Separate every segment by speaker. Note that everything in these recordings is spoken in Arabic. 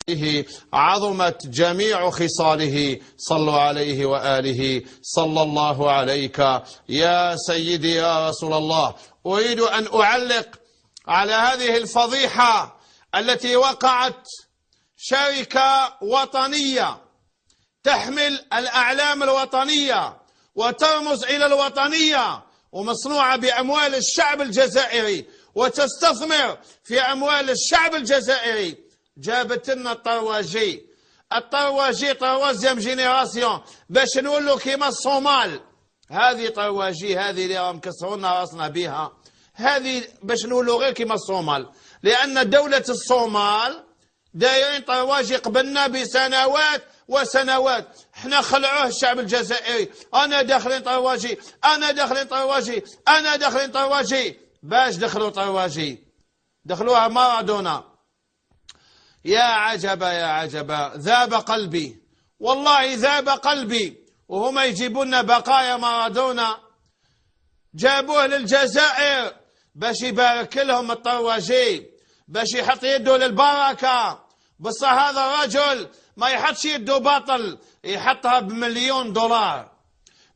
Speaker 1: به عظمت جميع خصاله. صلوا عليه وآله. صلى الله عليك يا سيدي يا رسول الله. أريد أن أعلق على هذه الفضيحة التي وقعت. شركة وطنية تحمل الأعلام الوطنية وترمز إلى الوطنية ومصنوعة بأموال الشعب الجزائري وتستثمر في أموال الشعب الجزائري. جابت لنا الطرواجي طروازيام جينيراسيون باش نولوا كيما الصومال. هذه طرواجي، هذه اللي راهم كسرونا راسنا بها، هذه باش نولوا غير كيما الصومال، لأن دولة الصومال دايرين طرواجي قبلنا بسنوات وسنوات. احنا خلعوه الشعب الجزائري، انا داخلين طرواجي، انا داخلين طرواجي، انا داخلين طرواجي. باش دخلوا طرواجي؟ دخلوها مارادونا. يا عجبا يا عجبا، ذاب قلبي والله، ذاب قلبي. وهم يجيبون بقايا مارادونا، جابوه للجزائر باش يبارك لهم الطرواجي، باش يحط يده للبركة. بس هذا الرجل ما يحطش يده باطل، يحطها بمليون دولار.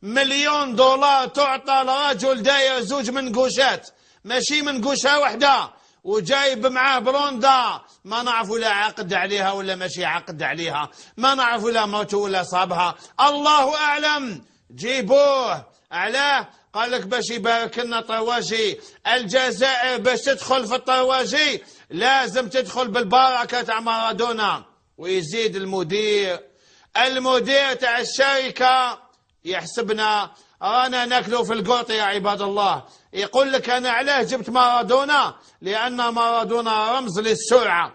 Speaker 1: مليون دولار تعطى لرجل داير زوج منقوشات، ماشي منقوشة وحدة، وجايب معاه بروندا ما نعرف ولا عقد عليها ولا ماشي عقد عليها، ما نعرف ولا موته ولا صابها، الله أعلم. جيبوه علاه؟ قال لك باش يبارك لنا طرواجي. الجزائر باش تدخل في الطرواجي لازم تدخل بالبركة تاع مارادونا. ويزيد المدير تاع الشركة يحسبنا رانا ناكلوا في القرط يا عباد الله. يقول لك أنا علاه جبت مارادونا؟ لأن مارادونا رمز للسرعة،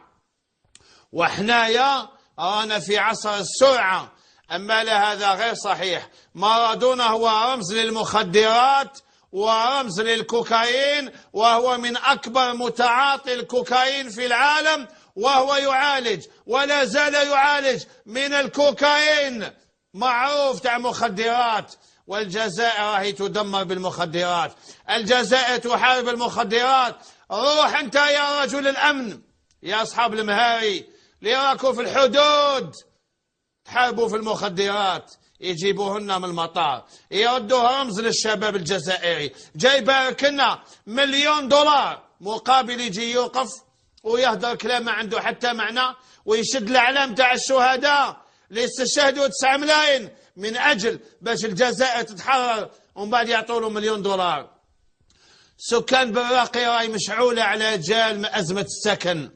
Speaker 1: وحنايا رانا في عصر السرعة. أما لا، هذا غير صحيح. مارادونا هو رمز للمخدرات ورمز للكوكايين، وهو من أكبر متعاطي الكوكايين في العالم، وهو يعالج ولا زال يعالج من الكوكايين. معروف تاع مخدرات. والجزائر راهي تدمر بالمخدرات، الجزائر تحارب المخدرات. روح انت يا رجل الأمن، يا أصحاب المهاري اللي راكوا في الحدود تحاربوا في المخدرات، يجيبوهن من المطار يردوها رمز للشباب الجزائري. جاي بارك لنا مليون دولار مقابل يجي يوقف ويهدر كلام ما عنده حتى معنى، ويشد الأعلام تاع الشهداء اللي استشهدوا 9 ملايين من أجل باش الجزائر تتحرر، ومن بعد يعطوا له مليون دولار. سكان بالراقي راهي مشعولة على جال أزمة السكن،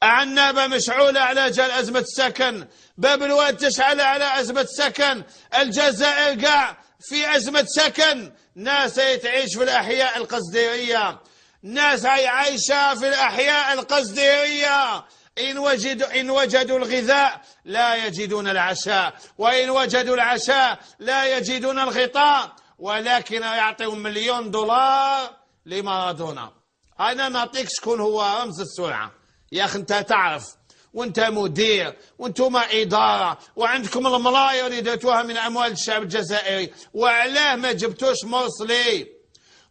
Speaker 1: عنابة مشعولة على جال أزمة السكن، باب الواد تشعل على أزمة سكن، الجزائر قاع في أزمة سكن. ناس تعيش في الأحياء القصديرية، ناس عايشة في الأحياء القصديرية. إن وجدوا الغذاء لا يجدون العشاء، وإن وجدوا العشاء لا يجدون الغطاء، ولكن يعطيهم مليون دولار لمارادونا. أنا نعطيك شكون هو رمز السرعة يا أخي. أنت تعرف، وأنت مدير، وأنتم إدارة، وعندكم الملايير اللي درتوها من أموال الشعب الجزائري، وعلاه ما جبتوش مرسلي؟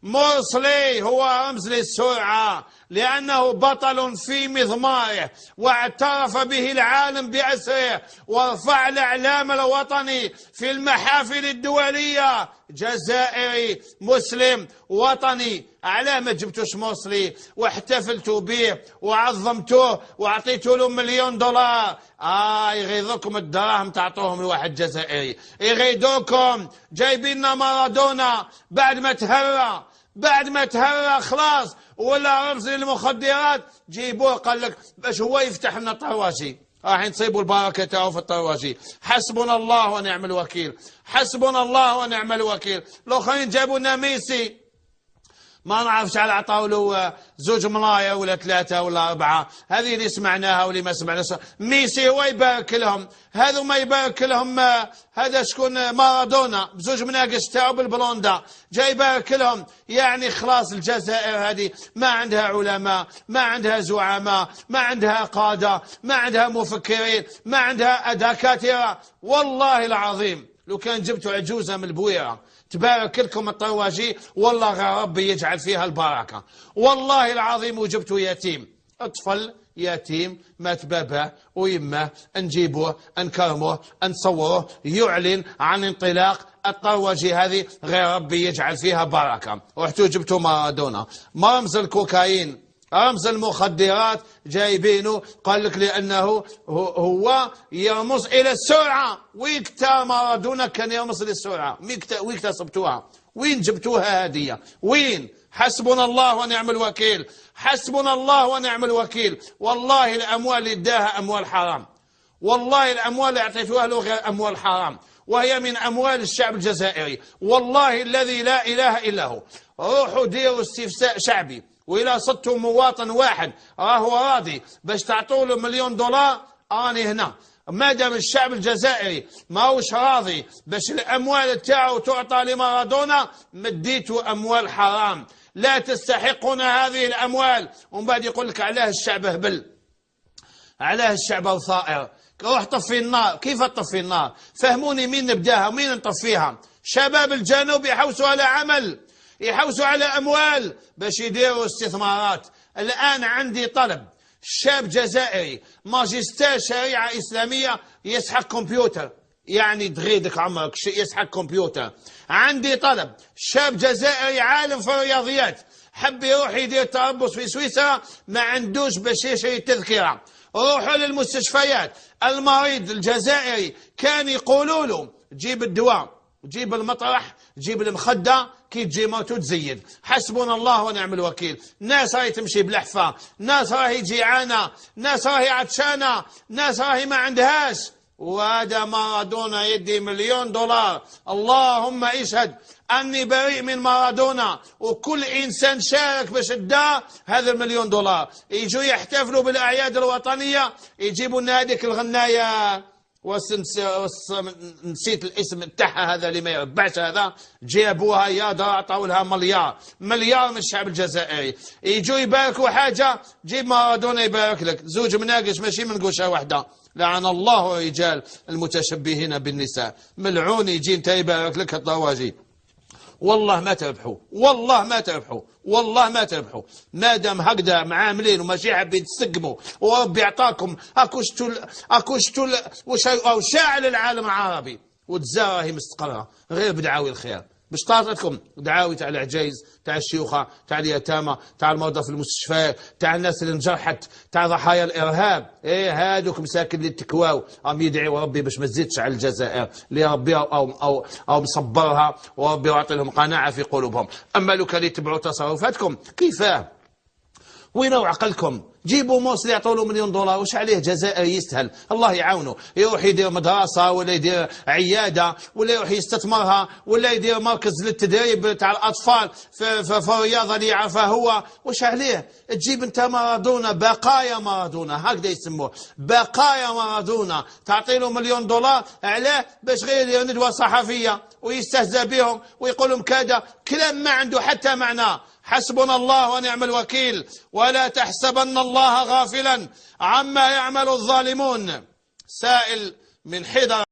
Speaker 1: مرسلي هو رمز للسرعة، لأنه بطل في مضماره، واعترف به العالم بأسره، ورفع الإعلام الوطني في المحافل الدولية. جزائري مسلم وطني، علاه ما جبتوش مرسلي واحتفلتوا به وعظمتوه وعطيتوا له مليون دولار؟ يغيظكم الدراهم تعطوهم لواحد جزائري، يغيظوكم. جايبين مارادونا بعد ما تهرى خلاص ولا رمز للمخدرات، جيبوه قال لك باش هو يفتح لنا الطرواجي، راح نصيبوا البركة تاعو في الطرواجي. حسبنا الله ونعم الوكيل، حسبنا الله ونعم الوكيل. الاخرين جابوا لنا ميسي، ما نعرفش على عطاو له 2 ملاير ولا 3 ولا 4، هذه اللي سمعناها واللي ما سمعناش. ميسي هو يبارك لهم، هذو ما يبارك لهم. هذا شكون؟ مارادونا ب2 مناقش تاعو بالبلوندا جاي يبارك لهم. يعني خلاص الجزائر هذه ما عندها علماء، ما عندها زعماء، ما عندها قادة، ما عندها مفكرين، ما عندها دكاترة. والله العظيم لو كان جبتوا عجوزة من البويرة تبارك لكم الطرواجي، والله غير ربي يجعل فيها البركة. والله العظيم وجبتوا يتيم، اطفل يتيم مات باباه ويماه، نجيبوه نكرموه نصوروه يعلن عن انطلاق الطروجي هذه، غير ربي يجعل فيها بركة. رحتوا جبتوا مارادونا، رمز الكوكايين رمز المخدرات جايبينه، قال لك لأنه هو يرمز إلى السرعة. ويكتا مارادونا كان يرمز للسرعة، ويكتا صبتوها، وين جبتوها هذه؟ وين؟ حسبنا الله ونعم الوكيل، حسبنا الله ونعم الوكيل. والله الأموال اللي اداها أموال حرام، والله الأموال اللي أعطيتوها له غير أموال حرام، وهي من أموال الشعب الجزائري. والله الذي لا إله إلا هو. روحوا ديروا استفساء شعبي، وإذا صدتوا مواطن واحد راهو راضي باش تعطوا له $1,000,000 راني هنا. ما دام الشعب الجزائري ماهوش راضي باش الأموال تاعو تعطى لمارادونا، مديتوا أموال حرام لا تستحقون هذه الأموال. ومن بعد يقول لك علاه الشعب هبل، علاه الشعب وثائر. روح طفي النار. كيف تطفي النار؟ فهموني مين نبداها ومين نطفيها؟ شباب الجنوب يحوسوا على عمل، يحوسوا على أموال باش يديروا استثمارات. الآن عندي طلب، شاب جزائري ماجستير شريعة إسلامية يسحق كمبيوتر، يعني تغيدك عمرك يسحق كمبيوتر. عندي طلب، شاب جزائري عالم في الرياضيات حب يروح يدير تربص في سويسرا، ما عندوش باش يشري تذكرة. روحوا للمستشفيات، المريض الجزائري كان يقولوا له جيب الدواء، جيب المطرح، جيب المخدة، كي تجي موت تزيد. حسبنا الله ونعم الوكيل. ناس راهي تمشي بلحفة، ناس راهي جيعانة، ناس راهي عطشانة، ناس راهي ما عندهاش. وهذا مارادونا يدي $1,000,000. اللهم اشهد أني بريء من مارادونا، وكل إنسان شارك باش ادى هذا $1,000,000. يجوا يحتفلوا بالأعياد الوطنية، يجيبوا لنا هذيك الغناية نسيت الاسم تاعها، هذا اللي ما يربعش، هذا جابوها يا دار عطاو لها مليار من الشعب الجزائري. يجوا يباركوا حاجه، جيب مارادونا يبارك لك. زوج مناقش ماشي من قوشه واحده. لعن الله الرجال المتشبهين بالنساء. ملعون يجي انت يبارك لك الطواجي. والله ما تربحوا، والله ما تربحوا، والله ما تربحوا. ما دام هكذا معاملين وماشي حابين تسقموا، وربي يعطاكم اكوشتوا شاعل العالم العربي، وتزاهي مستقرة غير بدعاوي الخير. باش طاطتكم دعاوي تاع العجايز، تاع الشيوخة، تاع اليتامى، تاع المرضى في المستشفيات، تاع الناس اللي انجرحت، تاع ضحايا الارهاب. ايه هادوك مساكن اللي تكواو راهم يدعيوا ربي باش ما تزيدش على الجزائر، اللي ربي او مصبرها وربي يعطي لهم قناعه في قلوبهم. اما لو كان يتبعوا تصرفاتكم كيفاه؟ وين عقلكم؟ جيبوا موصل يعطوا له $1,000,000، وش عليه جزائري يستهل؟ الله يعاونه، يروح يدير مدرسة ولا يدير عيادة ولا يروح يستثمرها ولا يدير مركز للتدريب تاع الأطفال في الرياضة اللي يعرفها هو. وش عليه؟ تجيب انت مارادونا، بقايا مارادونا هكذا يسموه، بقايا مارادونا، تعطي له $1,000,000 عليه باش غير يدير ندوة صحفية ويستهزأ بهم ويقول لهم كذا كلام ما عنده حتى معنى. حسبنا الله ونعم الوكيل. ولا تحسبن الله غافلا عما يعمل الظالمون. سائل من حيدر